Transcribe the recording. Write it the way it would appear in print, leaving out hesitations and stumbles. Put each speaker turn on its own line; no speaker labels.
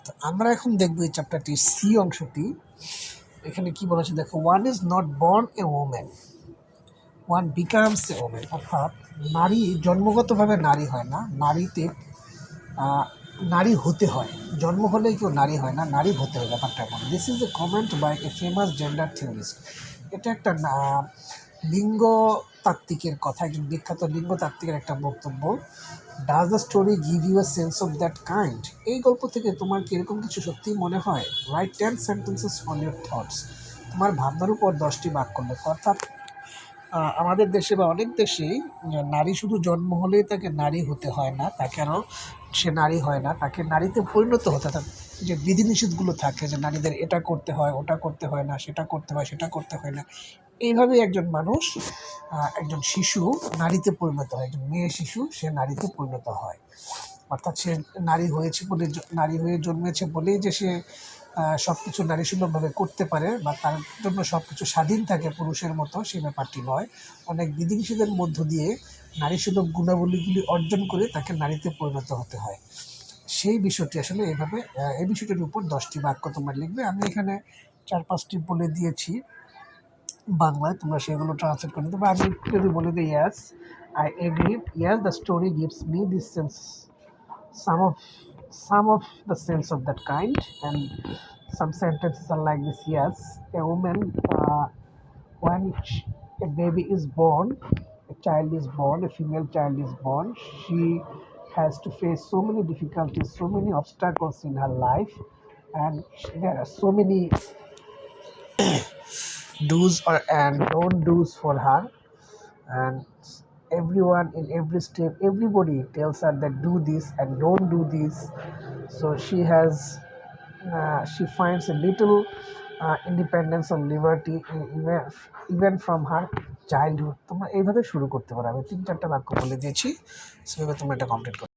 তো আমরা এখন দেখবো এই চ্যাপ্টারটির সি অংশটি। এখানে কি বলেছে দেখো, one is not born a woman, one becomes a woman. অর্থাৎ নারী জন্মগতভাবে নারী হয় না, নারীতে নারী হতে হয়। জন্ম হলেই কেউ নারী হয় না, নারী হতে হয়, ব্যাপারটা এমন। This is a comment by a famous gender theorist. এটা একটা লিঙ্গতাত্ত্বিকের কথা, একজন বিখ্যাত লিঙ্গতাত্ত্বিকের একটা বক্তব্য। Does the story give you a sense of that kind? এই গল্প থেকে তোমার কি এরকম কিছু সত্যিই মনে হয়? Right 10 sentences on your thoughts. তোমার ভাবনার উপর 10টি বাক্য লেখো। অর্থাৎ আমাদের দেশে বা অনেক দেশেই নারী শুধু জন্ম হলেই তাকে নারী হতে হয় না, তাকে আরও সে নারী হয় না, তাকে নারীতে পরিণত হতে, অর্থাৎ যে বিধিনিষেধগুলো থাকে যে নারীদের এটা করতে হয়, ওটা করতে হয় না, সেটা করতে হয়, সেটা করতে হয় না, এইভাবেই একজন মানুষ, একজন শিশু নারীতে পরিণত হয়, একজন মেয়ে শিশু সে নারীতে পরিণত হয়। অর্থাৎ সে নারী হয়েছে বলে, নারী হয়ে জন্মেছে বলেই যে সে সব কিছু নারীসুলভভাবে করতে পারে বা তার জন্য সব কিছু স্বাধীন থাকে পুরুষের মতো, সেই ব্যাপারটি নয়। অনেক বিধিনিষেধের মধ্য দিয়ে নারীসুলভ গুণাবলীগুলি অর্জন করে তাকে নারীতে পরিণত হতে হয়। সেই বিষয়টি আসলে এইভাবে, এই বিষয়টির উপর 10টি বাক্য তোমরা লিখবে। আমি এখানে 4-5টি বলে দিয়েছি বাংলায়, তোমরা সেগুলো ট্রান্সলেট করে নিতে। আমি যদি বলে দিই, yes I agree, yes the story gives me this sense, some of the sense of that kind. And some sentences are like this: yes, a woman, when a baby is born, a child is born, a female child is born, she has to face so many difficulties, so many obstacles in her life, and there are so many do's and don't do's for her. And everyone in every step, everybody tells her that do this and don't do this. So she finds a little independence or liberty even from her childhood. তোমরা এইভাবে শুরু করতে পারো। আমি 3-4টা বাক্য বলে দিয়েছি, সেভাবে তোমরা এটা কমপ্লিট করো।